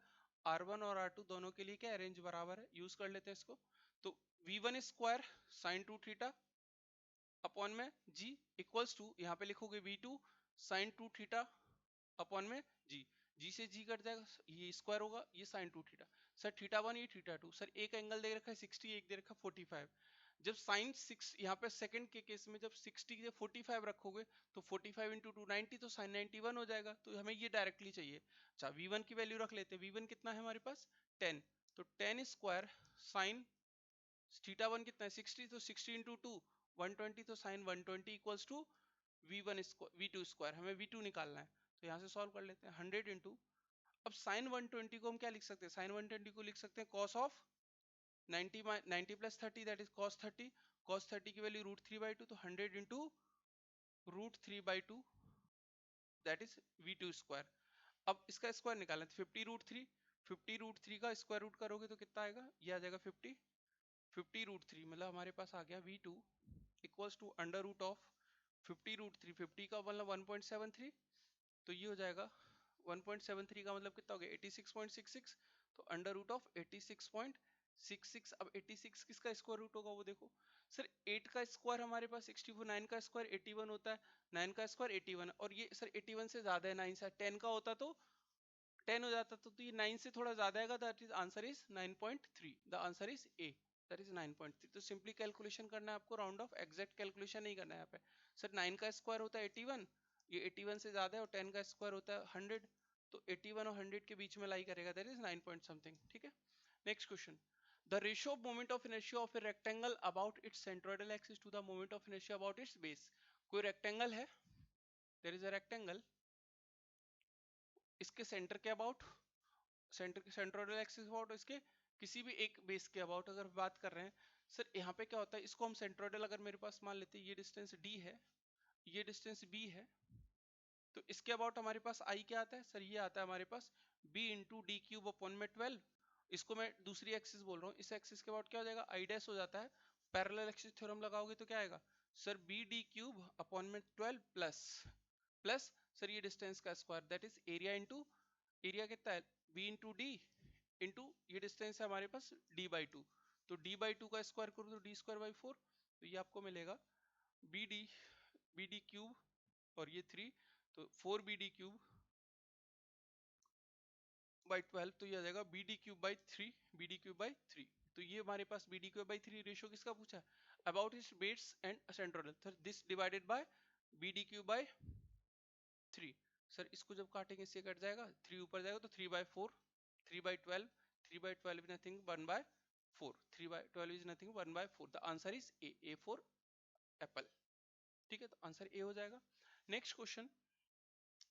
R1 और R2 दोनों के लिए क्या है? रेंज बराबर है। यूज कर लेते हैं इसको। तो V1 square sine 2 theta upon में जी इक्वल्स टू, यहाँ पे लिखोगे V2 साइन 2 थीटा अपॉन में जी। जी से जी कट जाएगा, ये स्क्वायर होगा, ये साइन 2 थीटा। सर थीटा 1 ये थीटा 2, सर एक एंगल दे रखा है 60, एक दे रखा है 45। जब साइन 6 यहाँ पे सेकंड के केस में जब 60 के 45 रखोगे तो 45 इंटू 2 90, तो साइन 91 हो जाएगा। तो हमें ये डायरेक्टली चाहिए। अच्छा V1 की वैल्यू रख लेते हैं, V1 कितना है हमारे पास? 10, तो 10 स्क्वायर साइन थीटा 1 कितना है 60, तो 60 इंटू 2 120, तो sine 120 equals to V1 square V2 square, हमें V2 निकालना है। तो यहाँ से सॉल्व कर लेते हैं 100 इंटू, अब साइन 120 को हम क्या लिख सकते हैं? साइन 120 को लिख सकते हैं cos of 90 90 plus 30 that is cos 30, cos 30 की वैल्यू रूट 3/2, तो 100 into root 3/2 that is V2 square. अब इसका स्क्वायर निकालना है, 50 रूट 3, 50 रूट 3 का स्क्वायर रूट करोगे तो कितना आएगा? ये आ जाएगा 50, 50 रूट 3 मतलब हमारे पास आ गया V2 equals to under root of 50 root 3, 50 का मतलब 1.73, तो ये हो जाएगा 1.73 का मतलब कितना हो गया? 86.66, तो अंडर रूट ऑफ 86.66। अब 86 किसका स्क्वायर रूट होगा वो देखो, सर 8 का स्क्वायर हमारे पास 64, 9 का स्क्वायर 81 होता है, 9 का स्क्वायर 81, और ये सर 81 से ज्यादा है 9 से, 10 का होता तो 10 हो जाता, तो ये 9 से थोड़ा ज्यादा आएगा, that is answer is 9.3, the answer is A, that is 9.3। तो सिंपली कैलकुलेशन करना है आपको, राउंड ऑफ, एग्जैक्ट कैलकुलेशन नहीं करना है यहाँ पे। सर 9 का स्क्वायर होता है 81, ये 81 से ज्यादा है, और 10 का स्क्वायर होता है 100, तो 81 और 100 के बीच में लाई करेगा, दैट इज 9 पॉइंट समथिंग, ठीक है। Next question, the ratio of moment of inertia of a rectangle about its centroidal axis to the moment of inertia about its base. कोई रेक्टेंगल है, there is a rectangle, इसके centre के about, centroidal axis about, इसके किसी भी एक base के about अगर बात कर रहे हैं सर, यहाँ पे क्या होता है, इसको हम सेंट्रोइडल अगर मेरे पास मान लेते हैं, ये डिस्टेंस d है, ये डिस्टेंस b है, तो इसके अबाउट हमारे पास i क्या आता है सर, ये आता है हमारे पास b into D cube upon में 12, इसको मैं दूसरी एक्सिस बोल रहा हूँ, इस एक्सिस के अबाउट क्या हो जाएगा, i डैश हो जाता है, पैरेलल एक्सिस थ्योरम लगाओगे तो क्या आएगा sir, b D cube upon में 12 प्लस प्लस सर ये डिस्टेंस का square, that is area into, area कितना है b इंटू डी इंटू ये डिस्टेंस है हमारे पास d बाई टू, तो d बाई टू का स्क्वायर करो तो डी स्क्वायर बाई 4, तो ये आपको मिलेगा बी डी क्यूब और ये 3, तो 4 बी डी क्यूब बाई 12, तो ये आ जाएगा b d cube by 3, b d cube by 3, तो ये हमारे पास b d cube by 3 ratio किसका पूछा है, about its base and centroidal, sir this divided by b d cube by 3, sir इसको जब काटेंगे इससे कट जाएगा, 3 ऊपर जाएगा तो 3 by 4, 3 by 12, 3 by 12 is nothing 1 by 4, 3 by 12 is nothing 1 by 4, the answer is A for apple, ठीक है, तो आंसर ए हो जाएगा। Next question,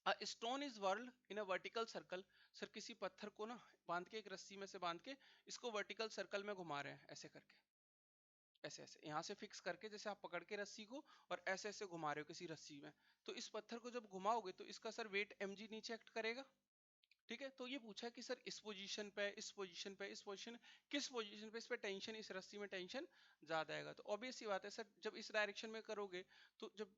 a stone is whirled in a vertical circle, sir किसी पत्थर को ना बांध के, एक रस्सी में से बांध के इसको वर्टिकल सर्कल में घुमा रहे हैं, ऐसे करके, ऐसे ऐसे यहाँ से फिक्स करके, जैसे आप पकड़ के रस्सी को और ऐसे ऐसे घुमा रहे हो किसी रस्सी में, तो इस पत्थर को जब घुमाओगे तो इसका सर वेट mg नीचे एक्ट करेगा, ठीक है, तो ये पूछा कि सर इस पोजीशन पे, इस पोजीशन पे, इस पोजीशन, किस पोजीशन पे इस पे टेंशन, इस रस्सी में टेंशन ज्यादा आएगा, तो ऑब्वियस सी बात है सर, जब इस डायरेक्शन में करोगे तो जब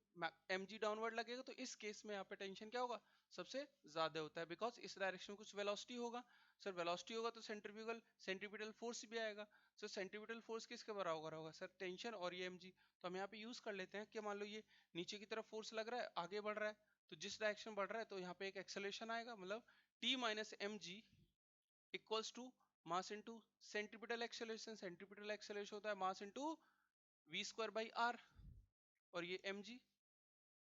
mg डाउनवर्ड लगेगा तो इस केस में यहाँ पे टेंशन क्या होगा, सबसे ज्यादा होता है, बिकॉज इस डायरेक्शन में कुछ वेलोसिटी होगा, सर वेलोसिटी होगा तो सेंट्रीफ्यूगल सेंट्रीपिटल फोर्स भी आएगा, सर सेंट्रीपिटल फोर्स किसके बराबर होगा सर, टेंशन और ये mg, तो हम यहाँ पे यूज कर लेते हैं कि मान लो ये नीचे की तरफ फोर्स लग रहा है, आगे बढ़ रहा है, तो जिस डायरेक्शन बढ़ रहा है तो यहाँ पे एक एक्सेलरेशन आएगा, मतलब T minus m g equals to mass into centripetal acceleration, centripetal acceleration होता है mass into v square by r, और ये m g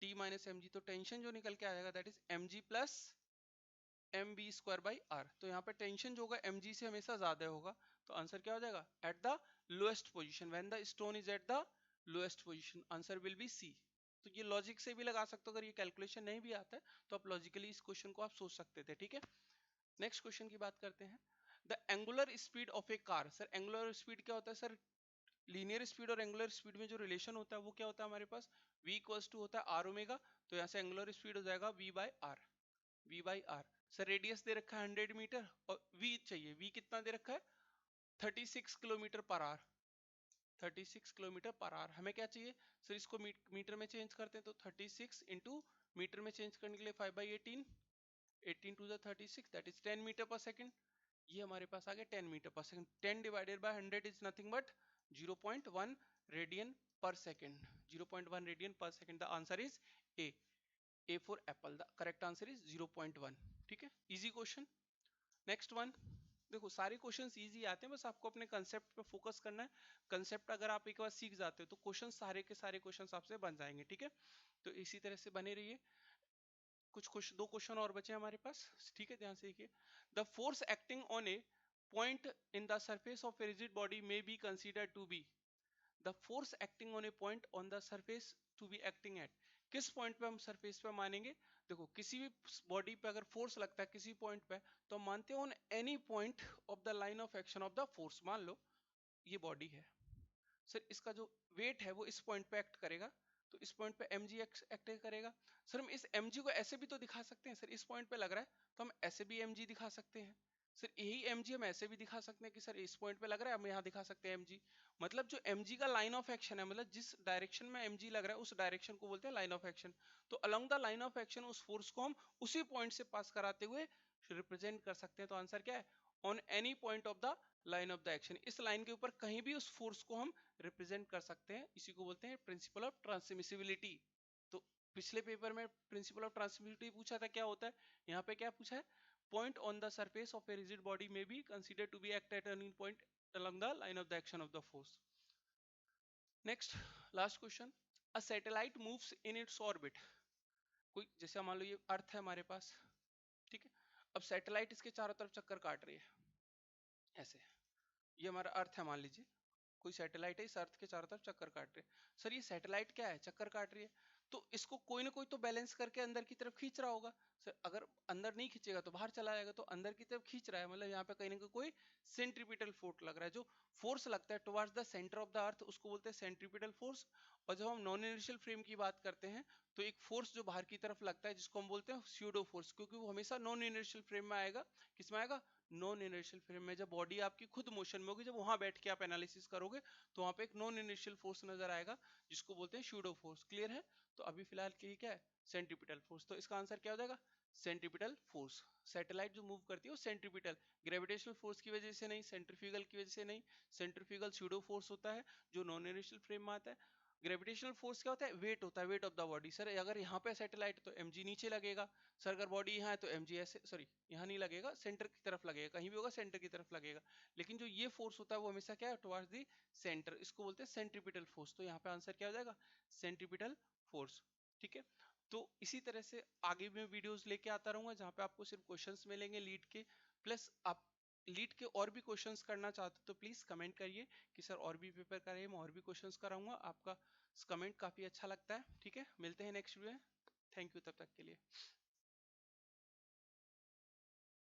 t minus m g, तो टेंशन जो निकल के आएगा that is m g plus m v square by r, तो यहाँ पे टेंशन जो होगा एम जी से हमेशा ज्यादा होगा, तो आंसर क्या हो जाएगा, at the lowest position, when the stone is at the lowest position, answer will be C, तो ये लॉजिक से भी लगा सकते हो, अगर ये कैलकुलेशन नहीं भी आता है तो आप लॉजिकली इस क्वेश्चन को आप सोच सकते थे, ठीक है। नेक्स्ट क्वेश्चन की बात करते हैं, the angular speed of A car, sir angular speed क्या होता है सर, लीनियर स्पीड और एंगुलर स्पीड में जो रिलेशन होता है वो क्या होता है हमारे पास, v इक्वल्स टू होता है आर ओमेगा, तो यहाँ से एंगुलर स्पीड हो जाएगा v by r, v by r, sir radius दे रखा है 100 मीटर और v चाहिए, v कितना दे रखा है 36 kilometre per our, 36 kilometre per our, हमें क्या चाहिए सर, इसको मीटर में चेंज करते हैं, तो 36 इंटू मीटर में चेंज करने के लिए 5/18, 18 to the 36 that is 10 metre per second, ये हमारे पास आ गया 10 metre per second, 10 divided by 100 is nothing but 0.1 radian per second, 0.1 radian per second, the answer is A for apple, the correct answer is 0.1, ठीक है, easy question. Next one, देखो सारे questions easy आते हैं, बस आपको अपने कंसेप्ट पे फोकस करना है, कंसेप्ट अगर आप एक बार सीख जाते हो तो क्वेश्चन सारे के सारे क्वेश्चंस आपसे बन जाएंगे, ठीक है, तो इसी तरह से बने रहिए। कुछ दो क्वेश्चन और बचे हमारे पास, ठीक है, ध्यान से देखिए, the force acting on a point in the surface of a rigid body may be considered to be, the force acting on a point on the surface to be acting at, किस point पे हम surface पे मानेंगे, देखो किसी भी body पे अगर फोर्स लगता है किसी पॉइंट पे, तो हम मानते हैं on any point of the line of action of the force, मान लो ये बॉडी है सर, इसका जो वेट है वो इस पॉइंट पे एक्ट करेगा, तो इस पॉइंट पे mg एक्ट करेगा, सर हम इस mg को ऐसे भी तो दिखा सकते हैं, सर इस पॉइंट पे लग रहा है तो हम ऐसे भी mg दिखा सकते हैं, सर यही mg हम ऐसे भी दिखा सकते हैं कि सर इस पॉइंट पे लग रहा है हम यहाँ दिखा सकते हैं mg, मतलब जो mg का लाइन ऑफ एक्शन है, मतलब जिस डायरेक्शन में mg लग रहा है उस डायरेक्शन को बोलते हैं लाइन ऑफ एक्शन, तो along the line of action उस फोर्स को हम उसी पॉइंट से पास कराते हुए रिप्रेजेंट कर सकते हैं, तो आंसर क्या है, on any point of the line of the action, इस लाइन के ऊपर कहीं भी उस फोर्स को हम रिप्रेजेंट कर सकते हैं, इसी को बोलते हैं प्रिंसिपल ऑफ ट्रांसमिसिबिलिटी। तो पिछले पेपर में प्रिंसिपल ऑफ ट्रांसमिसिबिलिटी पूछा था, क्या होता है, यहाँ पे क्या पूछा है, point on the surface of a rigid body में be consider to be act at any point along the line of the action of the force. Next, last question, a satellite moves in its orbit, कोई जैसे मान लो ये अर्थ है हमारे पास, ठीक है, अब सैटेलाइट इसके चारों तरफ चक्कर काट रही है ऐसे, ये हमारा अर्थ है मान लीजिए, कोई सैटेलाइट है, इस अर्थ के चारों तरफ चक्कर काट रही है। सर ये सैटेलाइट क्या है, चक्कर काट रही है, तो इसको कोई ना कोई तो बैलेंस करके अंदर की तरफ खींच रहा होगा। सर अगर अंदर नहीं खींचेगा तो बाहर चला जाएगा, तो अंदर की तरफ खींच रहा है, मतलब यहाँ पे कहीं ना कोई सेंट्रीपिटल फोर्स लग रहा है। जो फोर्स लगता है towards the centre of the earth उसको बोलते हैं सेंट्रीपिटल फोर्स। और जब हम नॉन इनर्शियल फ्रेम की बात करते हैं तो एक फोर्स जो बाहर की तरफ लगता है जिसको हम बोलते हैं स्यूडो फोर्स, क्योंकि वो हमेशा नॉन इनर्शियल फ्रेम में आएगा। किसमें आएगा, नॉन इनर्शियल फ्रेम में। जब बॉडी आपकी खुद मोशन में होगी, जब वहां बैठ के आप एनालिसिस करोगे तो वहां पे एक नॉन इनिशियल फोर्स नजर आएगा जिसको बोलते हैं स्यूडो फोर्स। क्लियर है? तो अभी फिलहाल के लिए क्या है, सेंट्रीपिटल फोर्स। तो इसका आंसर क्या हो जाएगा, सेंट्रीपिटल फोर्स। सैटेलाइट जो मूव करती है वो सेंट्रीपिटल, ग्रेविटेशनल फोर्स की वजह से नहीं, सेंट्रीफ्यूगल की वजह से नहीं। सेंट्रीफ्यूगल स्यूडो फोर्स होता है जो नॉन इनिशियल फ्रेम में आता है। ग्रेविटेशनल फोर्स क्या होता है, वेट होता है, wait of the body. Sir अगर यहाँ पे सैटेलाइट तो mg नीचे लगेगा, सर अगर बॉडी यहाँ है तो mg ऐसे, सॉरी यहाँ नहीं लगेगा, सेंटर की तरफ लगेगा, कहीं भी होगा सेंटर की तरफ लगेगा। लेकिन जो ये फोर्स होता है वो हमेशा क्या है, टुवर्ड्स दी सेंटर, इसको बोलते हैं सेंट्रीपिटल फोर्स। तो यहाँ पे आंसर क्या हो जाएगा, सेंट्रीपिटल फोर्स। ठीक है, तो इसी तरह से आगे भी मैं वीडियोस लेके आता रहूंगा जहाँ पे आपको सिर्फ क्वेश्चंस मिलेंगे लीड के, प्लस आप लीड के और भी क्वेश्चंस करना चाहते हो तो प्लीज कमेंट करिए कि सर और भी पेपर करिए, मैं और भी क्वेश्चंस कराऊंगा। आपका कमेंट काफी अच्छा लगता है। ठीक है, मिलते हैं नेक्स्ट वीडियो में। थैंक यू तब तक के लिए।